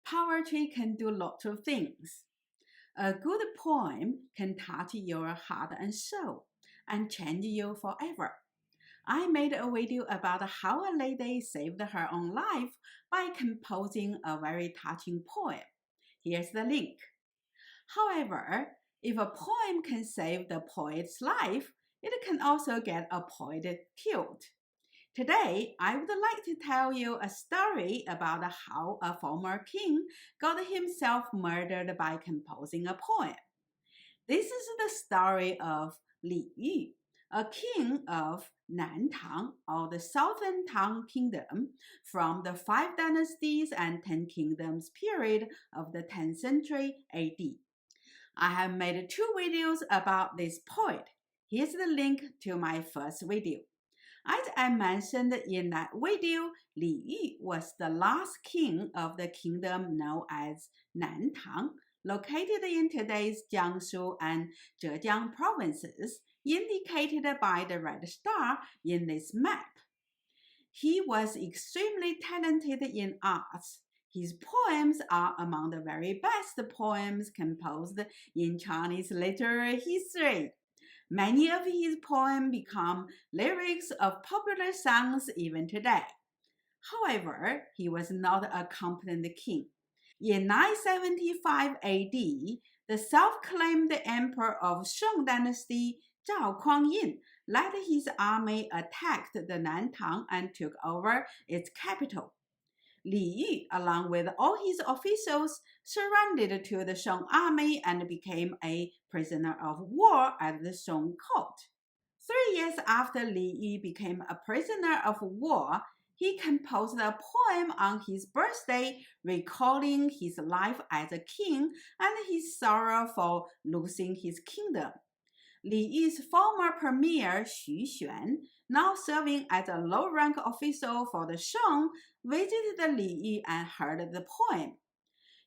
Poetry can do lots of things. A good poem can touch your heart and soul and change you forever. I made a video about how a lady saved her own life by composing a very touching poem. Here's the link. However, if a poem can save the poet's life, it can also get a poet killed. Today, I would like to tell you a story about how a former king got himself murdered by composing a poem. This is the story of Li Yu, a king of Nantang, or the Southern Tang Kingdom, from the 5 dynasties and 10 kingdoms period of the 10th century AD. I have made 2 videos about this poet. Here's the link to my first video. As I mentioned in that video, Li Yu was the last king of the kingdom known as Nantang, located in today's Jiangsu and Zhejiang provinces, indicated by the red star in this map. He was extremely talented in arts. His poems are among the very best poems composed in Chinese literary history. Many of his poems become lyrics of popular songs even today. However, he was not a competent king. In 975 AD, the self-claimed emperor of Shang dynasty, Zhao Kuangyin, led his army, attacked the Nantang, and took over its capital. Li Yu, along with all his officials, surrendered to the Shang army and became a prisoner of war at the Shang court. 3 years after Li Yu became a prisoner of war, he composed a poem on his birthday recalling his life as a king and his sorrow for losing his kingdom. Li Yu's former premier Xu Xuan, now serving as a low-rank official for the Shang, visited Li Yu and heard the poem.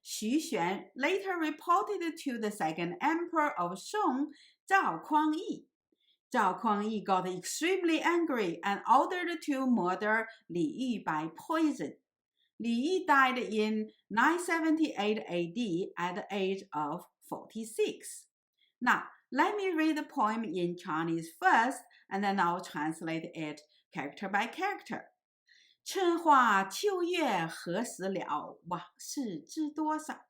Xu Xuan later reported to the second emperor of Shang, Zhao Kuangyi. Zhao Kuangyi got extremely angry and ordered to murder Li Yu by poison. Li Yu died in 978 AD at the age of 46. Now, let me read the poem in Chinese first, and then I'll translate it character by character. 春花秋月何时了？往事知多少？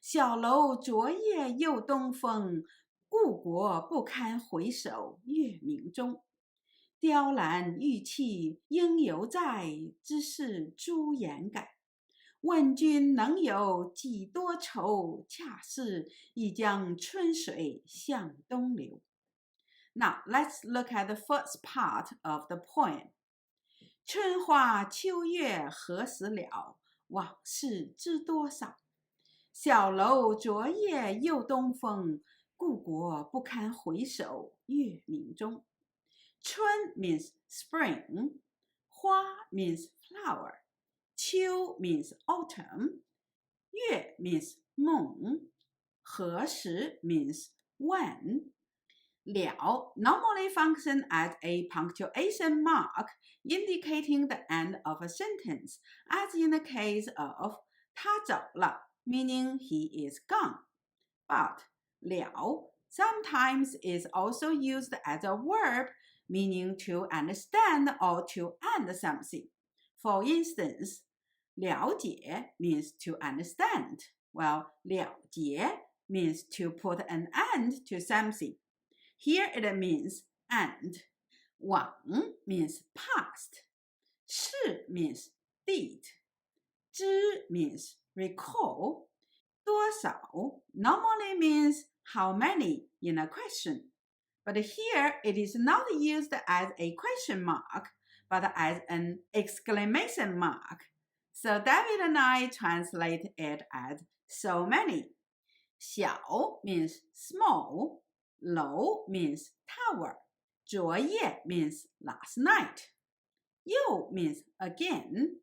小楼昨夜又东风，故国不堪回首月明中。雕栏玉砌应犹在，只是朱颜改。问君能有几多愁？恰似一江春水向东流。Now, let's look at the first part of the poem. 春花秋月何时了？往事知多少？小楼昨夜又东风，故国不堪回首月明中。春 means spring, 花 means flower, 秋 means autumn, 月 means moon, 何时 means when. 了 normally function as a punctuation mark indicating the end of a sentence, as in the case of 他走了 meaning he is gone. But 了 sometimes is also used as a verb meaning to understand or to end something. For instance, 了解 means to understand, while 了结 means to put an end to something. Here it means end. 往 means past. 是 means did. 知 means recall. 多少 normally means how many in a question. But here it is not used as a question mark, but as an exclamation mark. So David and I translate it as so many. 小 means small. 楼 means tower. 昨夜 means last night. 又 means again.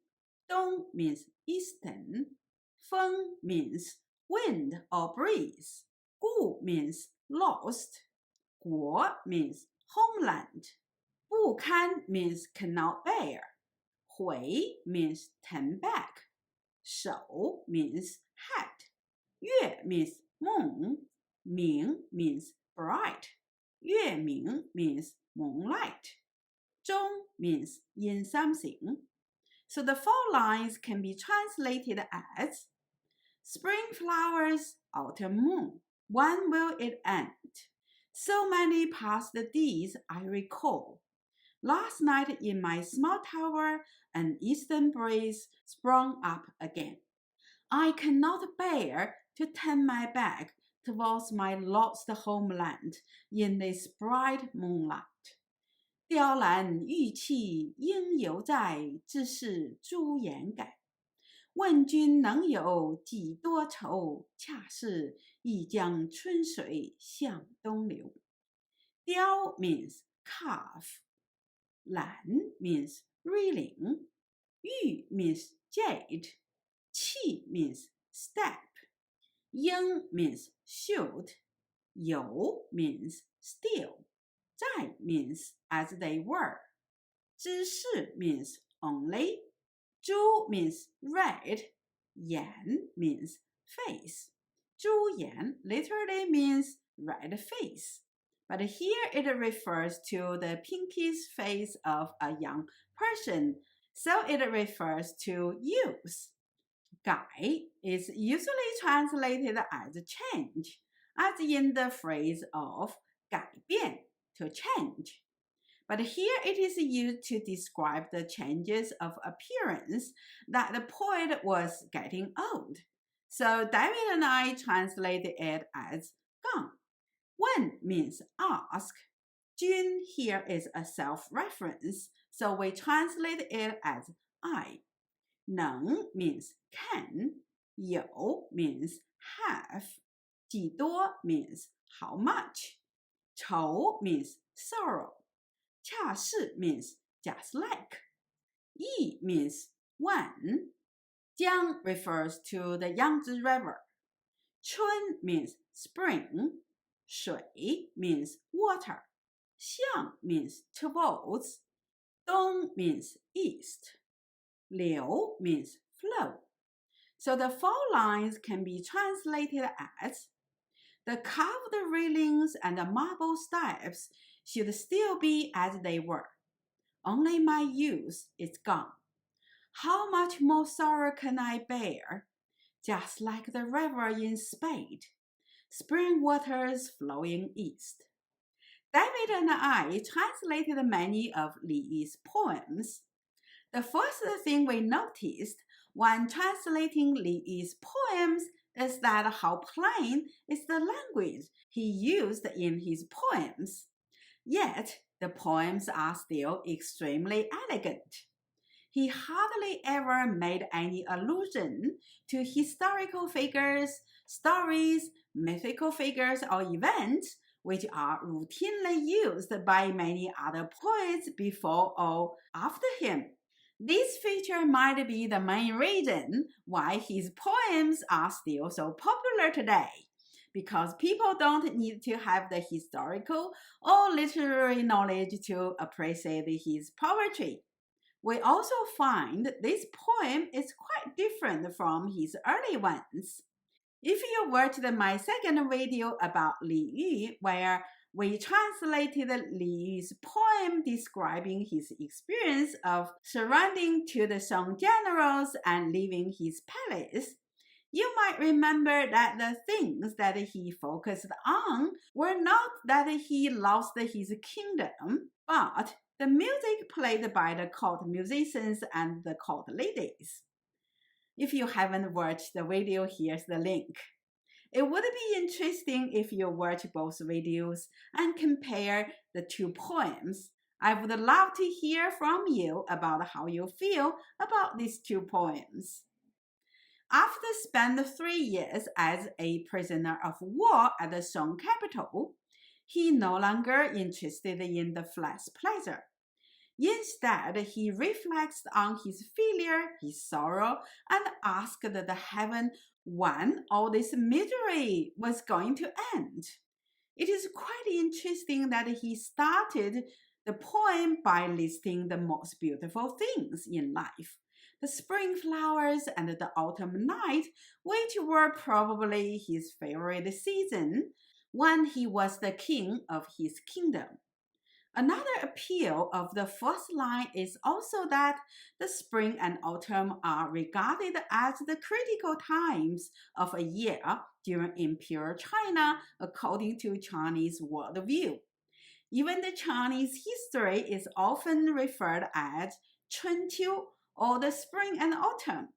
东 means eastern. 风 means wind or breeze. 故 means lost. 国 means homeland. 不堪 means cannot bear. 回 means turn back. Shou means head. Yue means moon. Ming means bright. Yue Ming means moonlight. Zhong means in something. So the four lines can be translated as spring flowers, autumn moon. When will it end? So many past days I recall. Last night in my small tower, an eastern breeze sprung up again. I cannot bear to turn my back towards my lost homeland in this bright moonlight. 雕栏玉砌应犹在，只是朱颜改。问君能有几多愁？恰是一江春水向东流。雕 means carve. 兰 means reeling. 玉 means jade. 气 means step. 应 means should. 有 means still. 在 means as they were. 知是 means only. 朱 means red. 颜 means face. 朱颜 literally means red face. But here it refers to the pinkish face of a young person, so it refers to youth. 改 is usually translated as change, as in the phrase of 改变, to change. But here it is used to describe the changes of appearance that the poet was getting old. So David and I translated it as 杠. Wen means ask. Jun here is a self-reference, so we translate it as I. Neng means can. You means have. 几多 means how much. 愁 means sorrow. 恰是 means just like. 易 means when. 江 refers to the Yangtze River. 春 means spring. 水 means water. 向 means towards. 东 means east. 流 means flow. So the four lines can be translated as the carved railings and the marble steps should still be as they were. Only my youth is gone. How much more sorrow can I bear? Just like the river in Spade, spring waters flowing east. David and I translated many of Li Yi's poems. The first thing we noticed when translating Li Yi's poems is that how plain is the language he used in his poems. Yet, the poems are still extremely elegant. He hardly ever made any allusion to historical figures, stories, mythical figures, or events which are routinely used by many other poets before or after him. This feature might be the main reason why his poems are still so popular today, because people don't need to have the historical or literary knowledge to appreciate his poetry. We also find this poem is quite different from his early ones. If you watched my second video about Li Yu, where we translated Li Yu's poem describing his experience of surrendering to the Song generals and leaving his palace, you might remember that the things that he focused on were not that he lost his kingdom, but the music played by the court musicians and the court ladies. If you haven't watched the video, here's the link. It would be interesting if you watch both videos and compare the two poems. I would love to hear from you about how you feel about these two poems. After spending 3 years as a prisoner of war at the Song capital, he no longer interested in the flesh pleasure. Instead, he reflects on his failure, his sorrow, and asked the heaven when all this misery was going to end. It is quite interesting that he started the poem by listing the most beautiful things in life, the spring flowers and the autumn night, which were probably his favorite season when he was the king of his kingdom. Another appeal of the first line is also that the spring and autumn are regarded as the critical times of a year during Imperial China according to Chinese worldview. Even the Chinese history is often referred as 春秋 or the spring and autumn.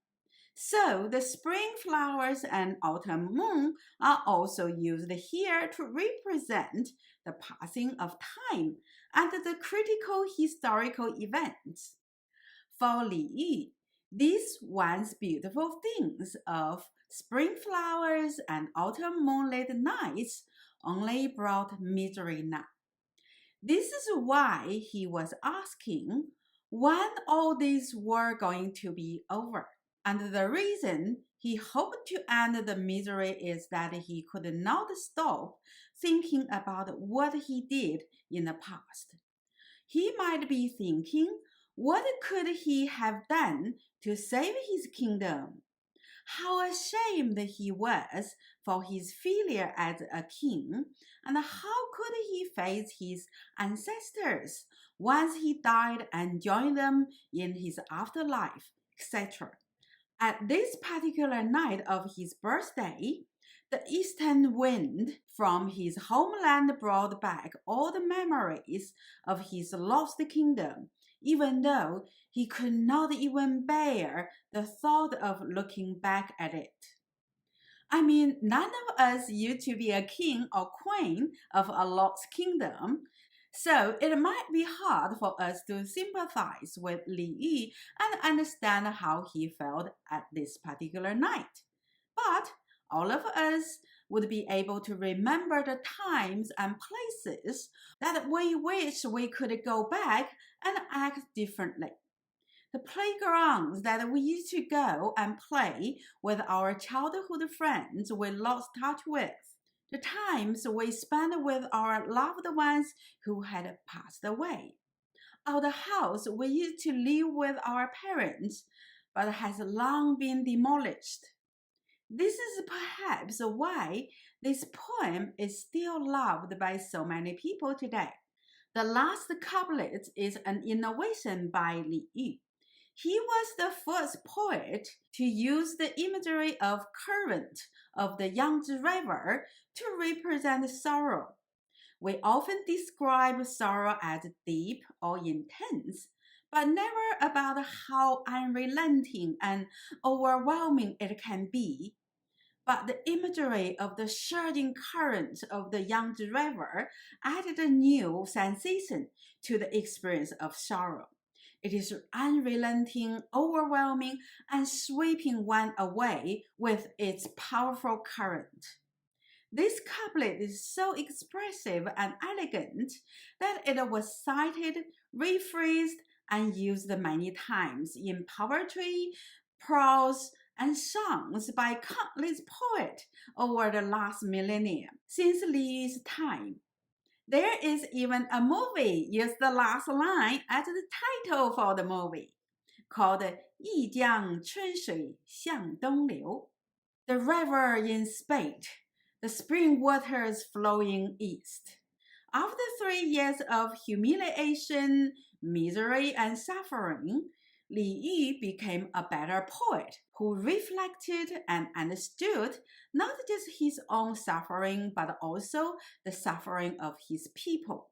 So the spring flowers and autumn moon are also used here to represent the passing of time and the critical historical events. For Li Yu, these once beautiful things of spring flowers and autumn moonlit nights only brought misery now. This is why he was asking when all these were going to be over. And the reason he hoped to end the misery is that he could not stop thinking about what he did in the past. He might be thinking, what could he have done to save his kingdom? How ashamed he was for his failure as a king, and how could he face his ancestors once he died and join them in his afterlife, etc. At this particular night of his birthday, the eastern wind from his homeland brought back all the memories of his lost kingdom, even though he could not even bear the thought of looking back at it. I mean, none of us used to be a king or queen of a lost kingdom, so it might be hard for us to sympathize with Li Yu and understand how he felt at this particular night. But all of us would be able to remember the times and places that we wish we could go back and act differently. The playgrounds that we used to go and play with our childhood friends we lost touch with. The times we spent with our loved ones who had passed away. Or the house we used to live with our parents but has long been demolished. This is perhaps why this poem is still loved by so many people today. The last couplet is an innovation by Li Yu. He was the first poet to use the imagery of current of the Yangtze River to represent sorrow. We often describe sorrow as deep or intense, but never about how unrelenting and overwhelming it can be. But the imagery of the surging current of the Yangtze River added a new sensation to the experience of sorrow. It is unrelenting, overwhelming, and sweeping one away with its powerful current. This couplet is so expressive and elegant that it was cited, rephrased, and used many times in poetry, prose, and songs by countless poets over the last millennium, since Li Yu's time. There is even a movie used the last line as the title for the movie, called 一江春水向东流. The river in spate, the spring waters flowing east. After 3 years of humiliation, misery, and suffering, Li Yu became a better poet who reflected and understood not just his own suffering but also the suffering of his people.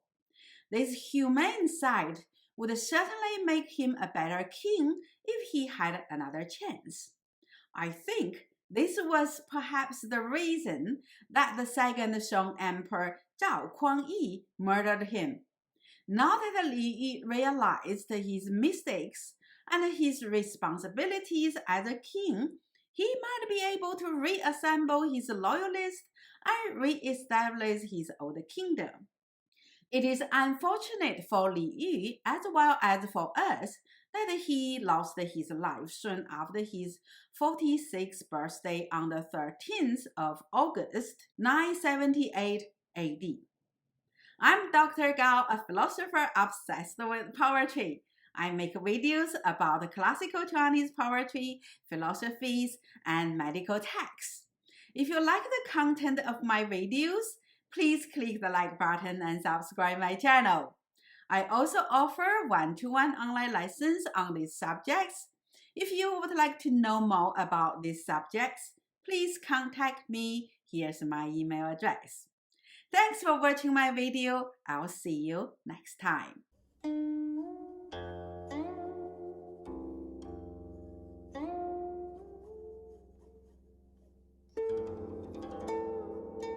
This humane side would certainly make him a better king if he had another chance. I think this was perhaps the reason that the second Song Emperor Zhao Kuang-yi murdered him. Now that Li Yu realized his mistakes and his responsibilities as a king, he might be able to reassemble his loyalists and re-establish his old kingdom. It is unfortunate for Li Yu as well as for us that he lost his life soon after his 46th birthday on the 13th of August, 978 AD. I'm Dr. Gao, a philosopher obsessed with poetry. I make videos about classical Chinese poetry, philosophies, and medical texts. If you like the content of my videos, please click the like button and subscribe my channel. I also offer one-to-one online lessons on these subjects. If you would like to know more about these subjects, please contact me. Here's my email address. Thanks for watching my video. I'll see you next time.